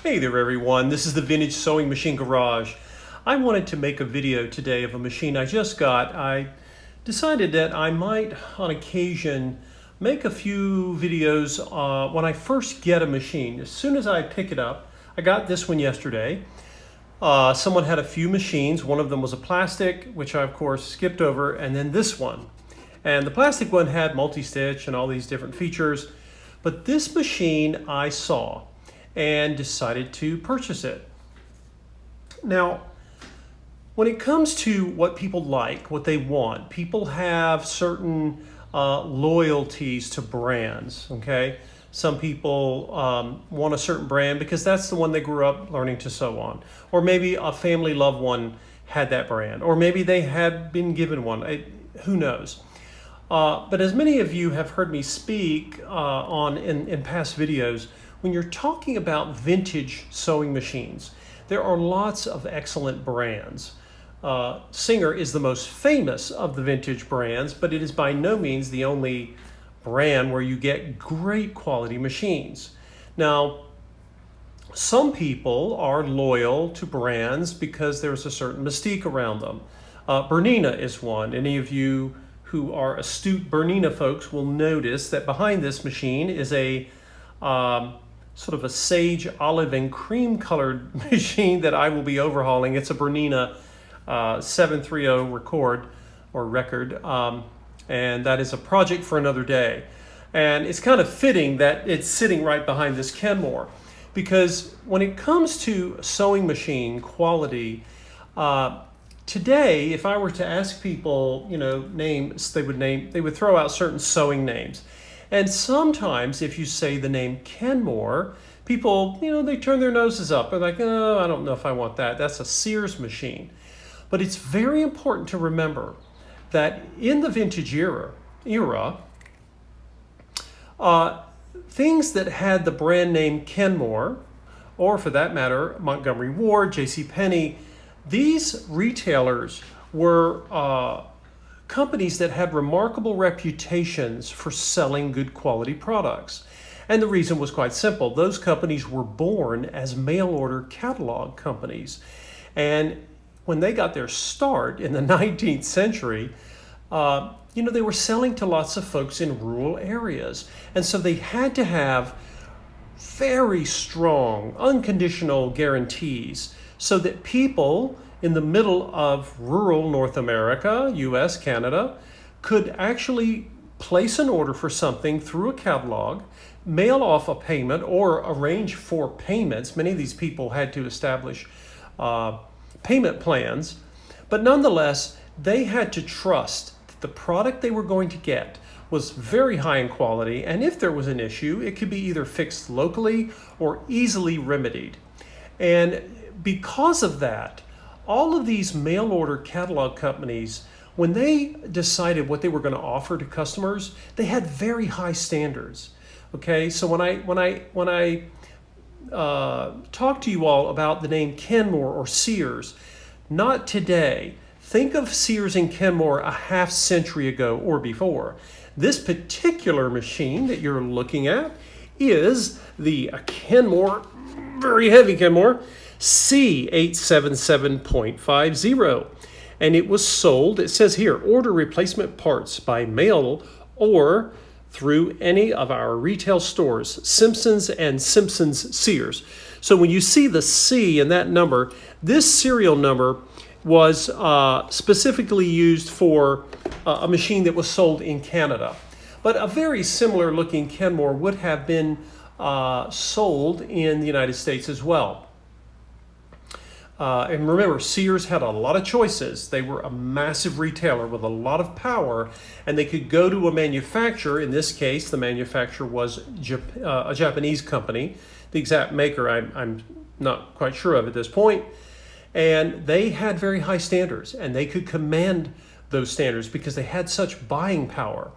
Hey there everyone, this is the Vintage Sewing Machine Garage. I wanted to make a video today of a machine I just got. I decided that I might on occasion make a few videos when I first get a machine. As soon as I pick it up, I got this one yesterday. Someone had a few machines. One of them was a plastic, which I of course skipped over, and then this one. And the plastic one had multi-stitch and all these different features, but this machine I saw and decided to purchase it. Now, when it comes to what people like, what they want, people have certain loyalties to brands, okay? Some people want a certain brand because that's the one they grew up learning to sew on. Or maybe a family loved one had that brand. Or maybe they had been given one. Who knows? But as many of you have heard me speak in past videos, when you're talking about vintage sewing machines, there are lots of excellent brands. Singer is the most famous of the vintage brands, but it is by no means the only brand where you get great quality machines. Now, some people are loyal to brands because there's a certain mystique around them. Bernina is one. Any of you who are astute Bernina folks will notice that behind this machine is a sort of a sage olive and cream colored machine that I will be overhauling. It's a Bernina 730 record, and that is a project for another day. And it's kind of fitting that it's sitting right behind this Kenmore, because when it comes to sewing machine quality, today, if I were to ask people, names, they would throw out certain sewing names. And sometimes if you say the name Kenmore, people, they turn their noses up. They're like, oh, I don't know if I want that. That's a Sears machine. But it's very important to remember that in the vintage era, things that had the brand name Kenmore, or for that matter, Montgomery Ward, JCPenney, these retailers were companies that had remarkable reputations for selling good quality products. And the reason was quite simple. Those companies were born as mail order catalog companies. And when they got their start in the 19th century, they were selling to lots of folks in rural areas. And so they had to have very strong, unconditional guarantees so that people in the middle of rural North America, US, Canada, could actually place an order for something through a catalog, mail off a payment, or arrange for payments. Many of these people had to establish payment plans, but nonetheless, they had to trust that the product they were going to get was very high in quality, and if there was an issue, it could be either fixed locally or easily remedied. And because of that, all of these mail order catalog companies, when they decided what they were going to offer to customers, they had very high standards. Okay, so when I talk to you all about the name Kenmore or Sears, not today. Think of Sears and Kenmore a half century ago or before. This particular machine that you're looking at is the Kenmore, very heavy Kenmore, C877.50, and it was sold, it says here, order replacement parts by mail or through any of our retail stores, Simpsons and Simpsons Sears. So when you see the C in that number, this serial number was specifically used for a machine that was sold in Canada. But a very similar looking Kenmore would have been sold in the United States as well. And remember, Sears had a lot of choices. They were a massive retailer with a lot of power, and they could go to a manufacturer. In this case, the manufacturer was a Japanese company. The exact maker I'm not quite sure of at this point. And they had very high standards, and they could command those standards because they had such buying power.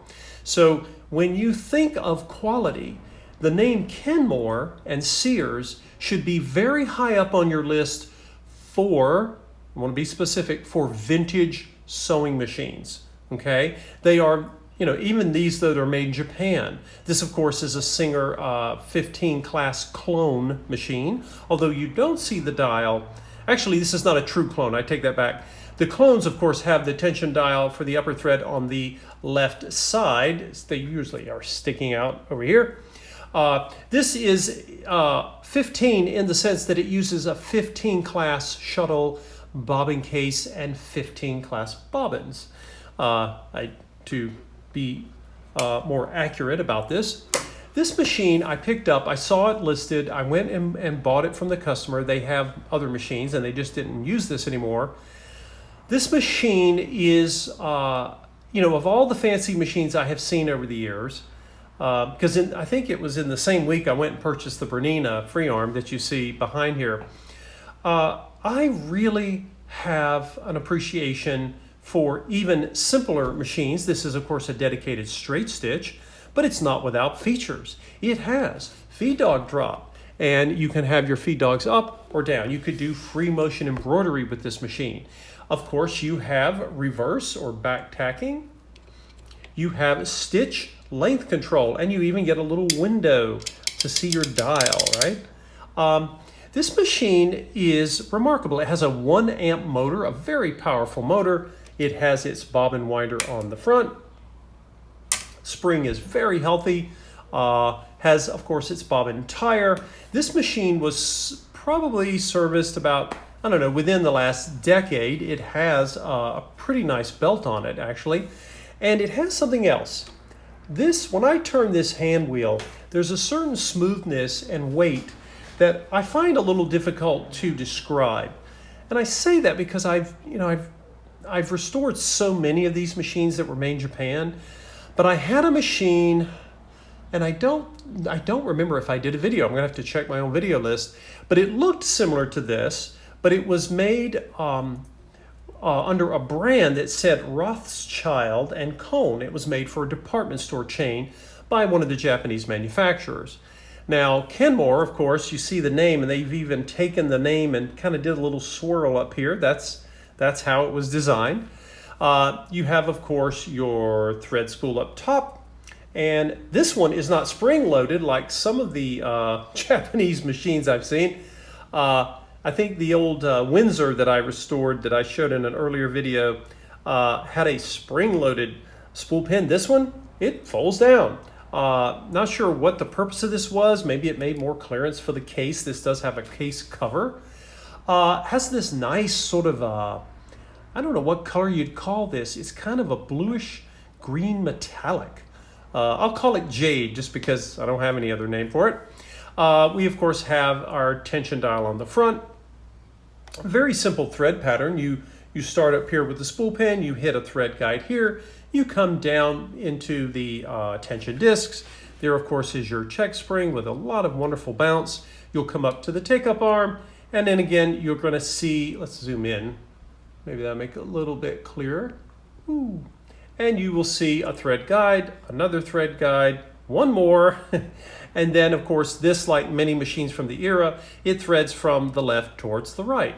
So when you think of quality, the name Kenmore and Sears should be very high up on your list for, I want to be specific, for vintage sewing machines, okay? They are even these that are made in Japan. This, of course, is a Singer 15 class clone machine, although you don't see the dial. Actually, this is not a true clone. I take that back. The clones, of course, have the tension dial for the upper thread on the left side. They usually are sticking out over here. This is 15 in the sense that it uses a 15 class shuttle bobbin case and 15 class bobbins. To be more accurate about this, this machine I picked up, I saw it listed, I went and bought it from the customer. They have other machines and they just didn't use this anymore. This machine is, of all the fancy machines I have seen over the years, because I think it was in the same week I went and purchased the Bernina free arm that you see behind here. I really have an appreciation for even simpler machines. This is, of course, a dedicated straight stitch, but it's not without features. It has feed dog drop, and you can have your feed dogs up or down. You could do free motion embroidery with this machine. Of course, you have reverse or back tacking. You have stitch length control, and you even get a little window to see your dial, right? This machine is remarkable. It has a 1 amp motor, a very powerful motor. It has its bobbin winder on the front. Spring is very healthy. Has, of course, its bobbin tire. This machine was probably serviced about, within the last decade. It has a pretty nice belt on it, actually. And it has something else. When I turn this hand wheel, there's a certain smoothness and weight that I find a little difficult to describe. And I say that because I've restored so many of these machines that were made in Japan, but I had a machine, and I don't remember if I did a video. I'm gonna have to check my own video list, but it looked similar to this, but it was made under a brand that said Rothschild and Cone. It was made for a department store chain by one of the Japanese manufacturers. Now, Kenmore, of course, you see the name, and they've even taken the name and kind of did a little swirl up here. That's how it was designed. You have, of course, your thread spool up top, and this one is not spring-loaded like some of the Japanese machines I've seen. I think the old Windsor that I restored that I showed in an earlier video had a spring-loaded spool pin. This one, it folds down. Not sure what the purpose of this was. Maybe it made more clearance for the case. This does have a case cover. Has this nice sort of, I don't know what color you'd call this. It's kind of a bluish green metallic. I'll call it jade just because I don't have any other name for it. We, of course, have our tension dial on the front. Very simple thread pattern. You start up here with the spool pin, you hit a thread guide here, you come down into the tension discs. There, of course, is your check spring with a lot of wonderful bounce. You'll come up to the take-up arm, and then again, you're going to see, let's zoom in, maybe that'll make it a little bit clearer. Ooh. And you will see a thread guide, another thread guide, one more, and then, of course, this, like many machines from the era, it threads from the left towards the right.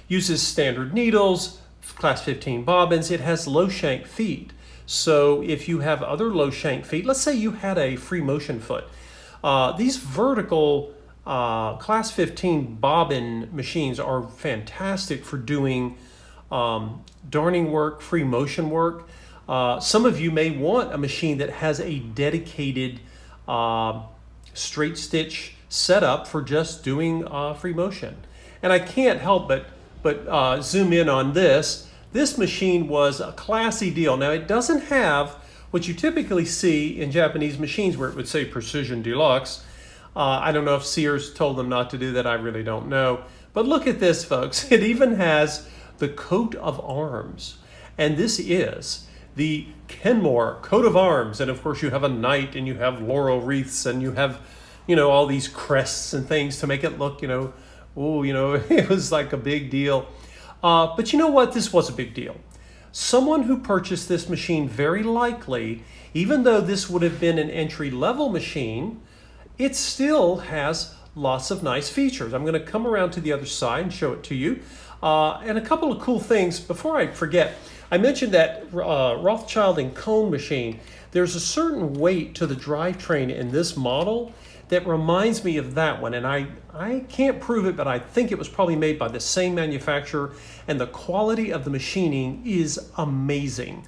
Uses standard needles, class 15 bobbins. It has low shank feet. So if you have other low shank feet, let's say you had a free motion foot. These vertical class 15 bobbin machines are fantastic for doing darning work, free motion work. Some of you may want a machine that has a dedicated straight stitch setup for just doing free motion. And I can't help but zoom in on this. This machine was a classy deal. Now, it doesn't have what you typically see in Japanese machines where it would say Precision Deluxe. I don't know if Sears told them not to do that. I really don't know. But look at this, folks. It even has the coat of arms. And this is the Kenmore coat of arms. And of course, you have a knight and you have laurel wreaths and you have, all these crests and things to make it look, it was like a big deal. But you know what? This was a big deal. Someone who purchased this machine very likely, even though this would have been an entry-level machine, it still has lots of nice features. I'm going to come around to the other side and show it to you. And a couple of cool things. Before I forget, I mentioned that Rothschild and Cone machine. There's a certain weight to the drivetrain in this model that reminds me of that one, and I can't prove it, but I think it was probably made by the same manufacturer, and the quality of the machining is amazing.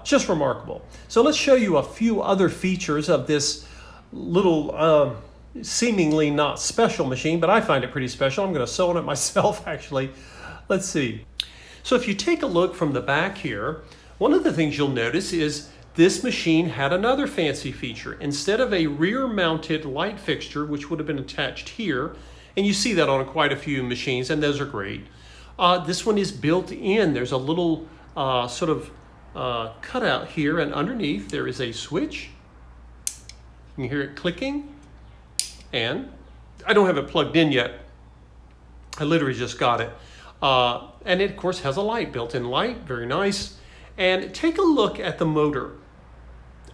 Just remarkable. So let's show you a few other features of this little seemingly not special machine, but I find it pretty special. I'm going to sew it myself actually. Let's see. So if you take a look from the back here, one of the things you'll notice is this machine had another fancy feature. Instead of a rear-mounted light fixture, which would have been attached here, and you see that on quite a few machines, and those are great, this one is built in. There's a little sort of cutout here, and underneath there is a switch. You can hear it clicking, and I don't have it plugged in yet. I literally just got it. And it, of course, has a light, built-in light, very nice. And take a look at the motor.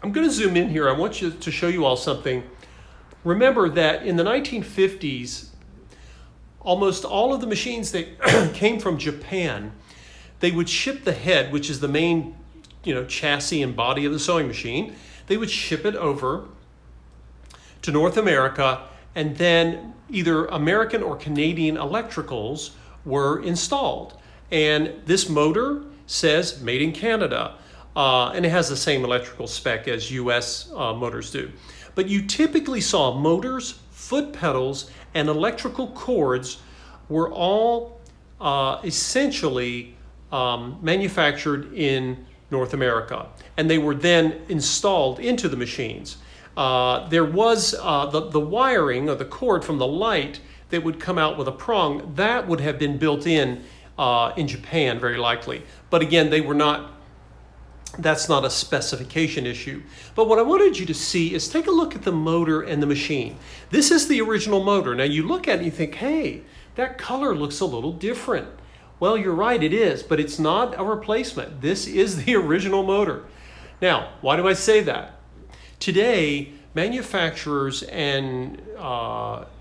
I'm going to zoom in here. I want you to show you all something. Remember that in the 1950s, almost all of the machines that came from Japan, they would ship the head, which is the main, chassis and body of the sewing machine. They would ship it over to North America, and then either American or Canadian electricals were installed. And this motor says made in Canada, and it has the same electrical spec as US motors do. But you typically saw motors, foot pedals, and electrical cords were all essentially manufactured in North America, and they were then installed into the machines. There was the wiring or the cord from the light that would come out with a prong, that would have been built in Japan, very likely. But again, they were not, that's not a specification issue. But what I wanted you to see is take a look at the motor and the machine. This is the original motor. Now you look at it and you think, hey, that color looks a little different. Well, you're right, it is, but it's not a replacement. This is the original motor. Now, why do I say that? Today, manufacturers and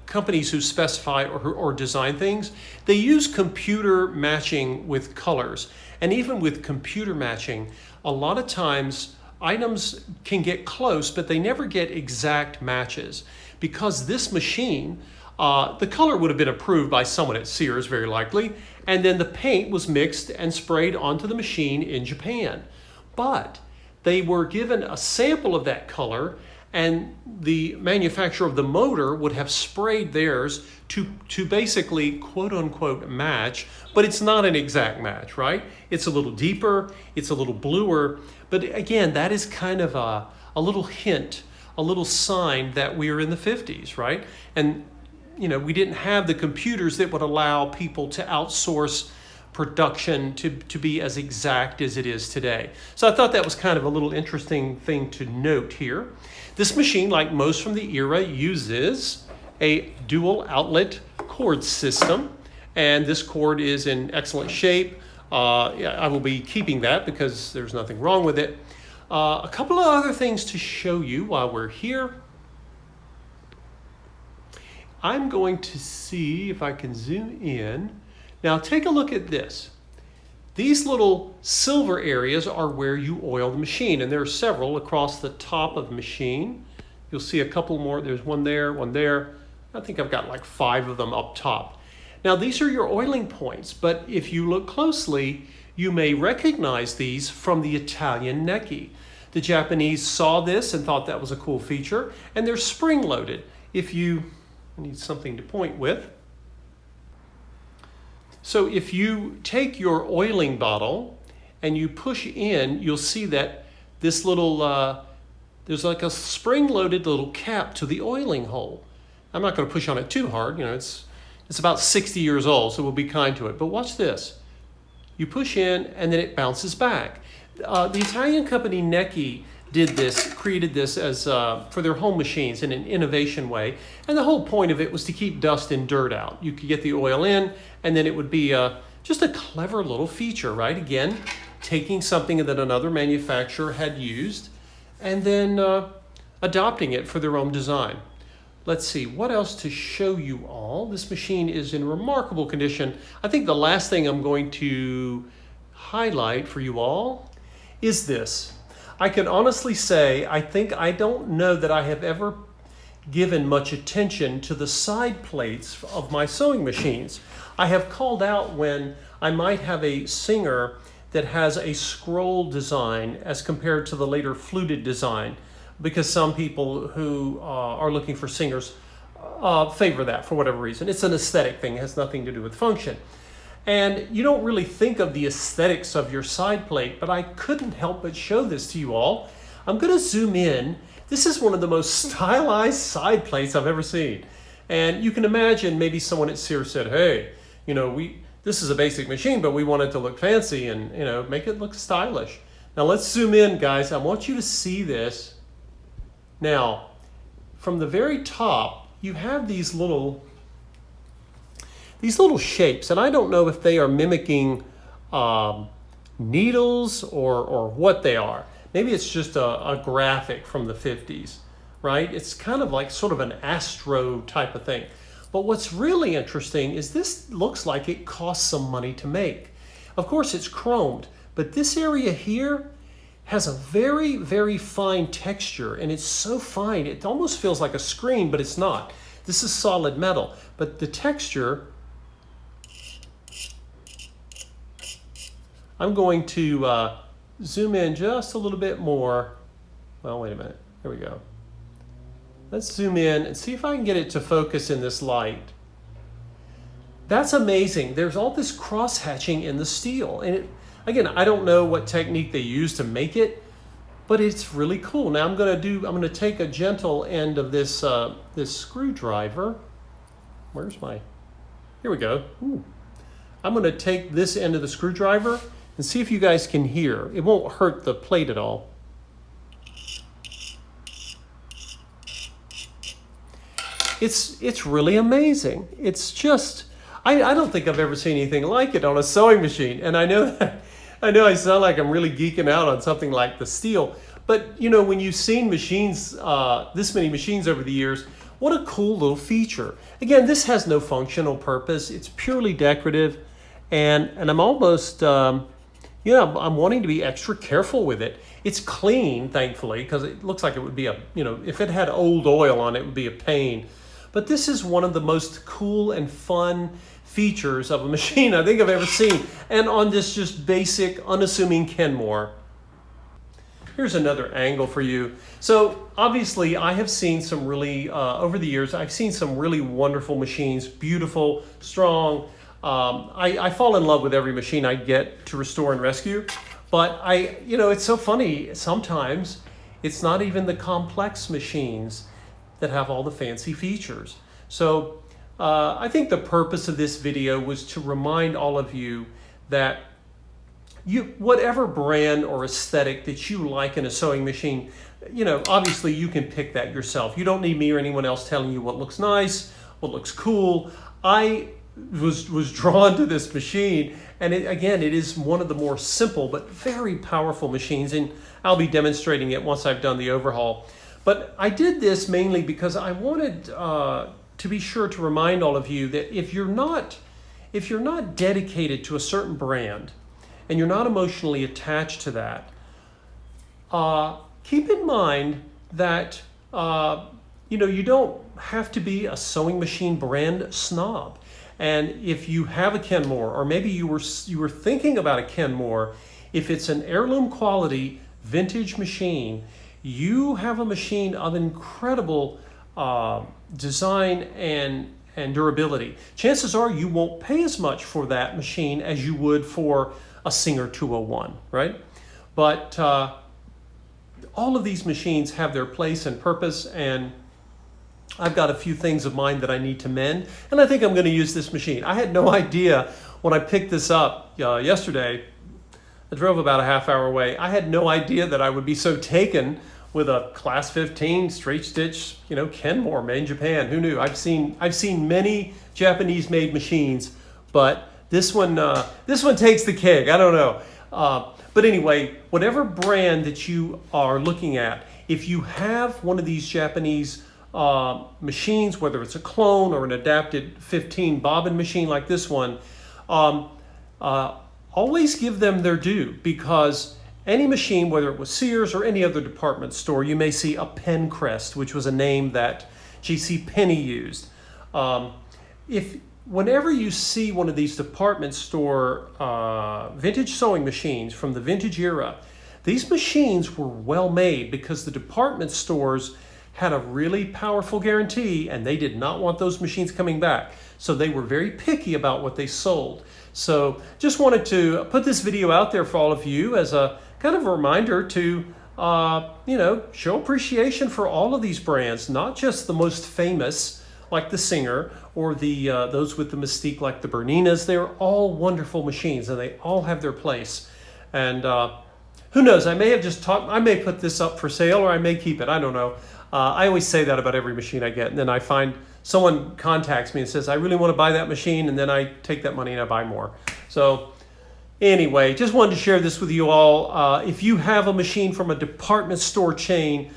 companies who specify or design things, they use computer matching with colors. And even with computer matching, a lot of times items can get close, but they never get exact matches. Because this machine, the color would have been approved by someone at Sears, very likely, and then the paint was mixed and sprayed onto the machine in Japan. But they were given a sample of that color, and the manufacturer of the motor would have sprayed theirs to basically quote unquote match, but it's not an exact match, right? It's a little deeper, it's a little bluer, but again, that is kind of a little hint, a little sign that we are in the 50s, right? And we didn't have the computers that would allow people to outsource production to be as exact as it is today. So I thought that was kind of a little interesting thing to note here. This machine, like most from the era, uses a dual outlet cord system, and this cord is in excellent shape. I will be keeping that because there's nothing wrong with it. A couple of other things to show you while we're here. I'm going to see if I can zoom in. Now take a look at this. These little silver areas are where you oil the machine, and there are several across the top of the machine. You'll see a couple more. There's one there, one there. I think I've got like 5 of them up top. Now these are your oiling points, but if you look closely, you may recognize these from the Italian Necchi. The Japanese saw this and thought that was a cool feature, and they're spring-loaded. If you need something to point with. So if you take your oiling bottle and you push in, you'll see that this little, there's like a spring-loaded little cap to the oiling hole. I'm not going to push on it too hard. It's about 60 years old, so we'll be kind to it. But watch this. You push in and then it bounces back. The Italian company Necchi created this as for their home machines in an innovation way. And the whole point of it was to keep dust and dirt out. You could get the oil in, and then it would be just a clever little feature, right? Again, taking something that another manufacturer had used and then adopting it for their own design. Let's see, what else to show you all? This machine is in remarkable condition. I think the last thing I'm going to highlight for you all is this. I can honestly say, I don't know that I have ever given much attention to the side plates of my sewing machines. I have called out when I might have a Singer that has a scroll design as compared to the later fluted design, because some people who are looking for Singers favor that for whatever reason. It's an aesthetic thing, it has nothing to do with function. And you don't really think of the aesthetics of your side plate, but I couldn't help but show this to you all. I'm going to zoom in. This is one of the most stylized side plates I've ever seen. And you can imagine maybe someone at Sears said, hey, you know, this is a basic machine, but we want it to look fancy and, you know, make it look stylish. Now let's zoom in, guys. I want you to see this. Now, from the very top, you have these little shapes, and I don't know if they are mimicking needles or what they are. Maybe it's just a graphic from the 50s, right? It's kind of like sort of an astro type of thing. But what's really interesting is this looks like it costs some money to make. Of course, it's chromed, but this area here has a very, very fine texture, and it's so fine, it almost feels like a screen, but it's not. This is solid metal, but the texture, I'm going to zoom in just a little bit more. Well, wait a minute. Here we go. Let's zoom in and see if I can get it to focus in this light. That's amazing. There's all this cross-hatching in the steel. And again, I don't know what technique they use to make it, but it's really cool. Now I'm going to take a gentle end of this this screwdriver. Here we go. Ooh. I'm going to take this end of the screwdriver and see if you guys can hear. It won't hurt the plate at all. It's really amazing. It's just, I don't think I've ever seen anything like it on a sewing machine. And I know I sound like I'm really geeking out on something like the steel, but you know, when you've seen machines, this many machines over the years, what a cool little feature. Again, this has no functional purpose. It's purely decorative, and I'm almost, I'm wanting to be extra careful with it. It's clean, thankfully, because it looks like it would be if it had old oil on it, it would be a pain. But this is one of the most cool and fun features of a machine I think I've ever seen, and on this just basic, unassuming Kenmore. Here's another angle for you. So obviously I have seen some really, over the years, I've seen some really wonderful machines, beautiful, strong. I fall in love with every machine I get to restore and rescue, but it's so funny, sometimes it's not even the complex machines that have all the fancy features. So I think the purpose of this video was to remind all of you that whatever brand or aesthetic that you like in a sewing machine, obviously you can pick that yourself. You don't need me or anyone else telling you what looks nice, what looks cool. I was drawn to this machine, and it is one of the more simple but very powerful machines, and I'll be demonstrating it once I've done the overhaul. But I did this mainly because I wanted to be sure to remind all of you that if you're not dedicated to a certain brand and you're not emotionally attached to that, keep in mind that you don't have to be a sewing machine brand snob. And if you have a Kenmore, or maybe you were thinking about a Kenmore, if it's an heirloom quality vintage machine, you have a machine of incredible design and durability. Chances are you won't pay as much for that machine as you would for a Singer 201, right? But all of these machines have their place and purpose, and I've got a few things of mine that I need to mend, and I think I'm going to use this machine. I had no idea when I picked this up yesterday. I drove about a half hour away. I had no idea that I would be so taken with a class 15 straight stitch, Kenmore made in Japan. Who knew? I've seen many Japanese made machines, but this one takes the cake. I don't know. But anyway, whatever brand that you are looking at, if you have one of these Japanese machines, whether it's a clone or an adapted 15 bobbin machine like this one, always give them their due, because any machine, whether it was Sears or any other department store, you may see a pen crest, which was a name that J.C. Penney used. Whenever you see one of these department store vintage sewing machines from the vintage era, these machines were well made because the department stores had a really powerful guarantee and they did not want those machines coming back. So they were very picky about what they sold. So just wanted to put this video out there for all of you as a kind of a reminder to show appreciation for all of these brands, not just the most famous like the Singer or the those with the mystique like the Berninas. They're all wonderful machines and they all have their place. And who knows, I may put this up for sale or I may keep it, I don't know. I always say that about every machine I get, and then I find someone contacts me and says, I really want to buy that machine, and then I take that money and I buy more. So anyway, just wanted to share this with you all. If you have a machine from a department store chain,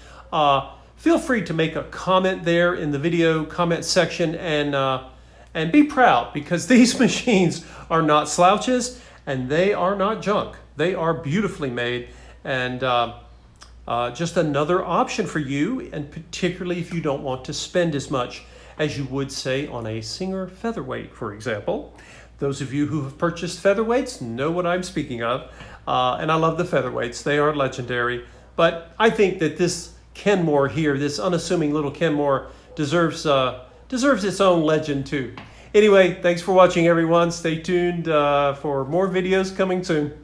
feel free to make a comment there in the video comment section and be proud, because these machines are not slouches and they are not junk. They are beautifully made, and just another option for you, and particularly if you don't want to spend as much as you would, say, on a Singer featherweight, for example. Those of you who have purchased featherweights know what I'm speaking of, and I love the featherweights. They are legendary, but I think that this Kenmore here, this unassuming little Kenmore, deserves its own legend too. Anyway, thanks for watching, everyone. Stay tuned for more videos coming soon.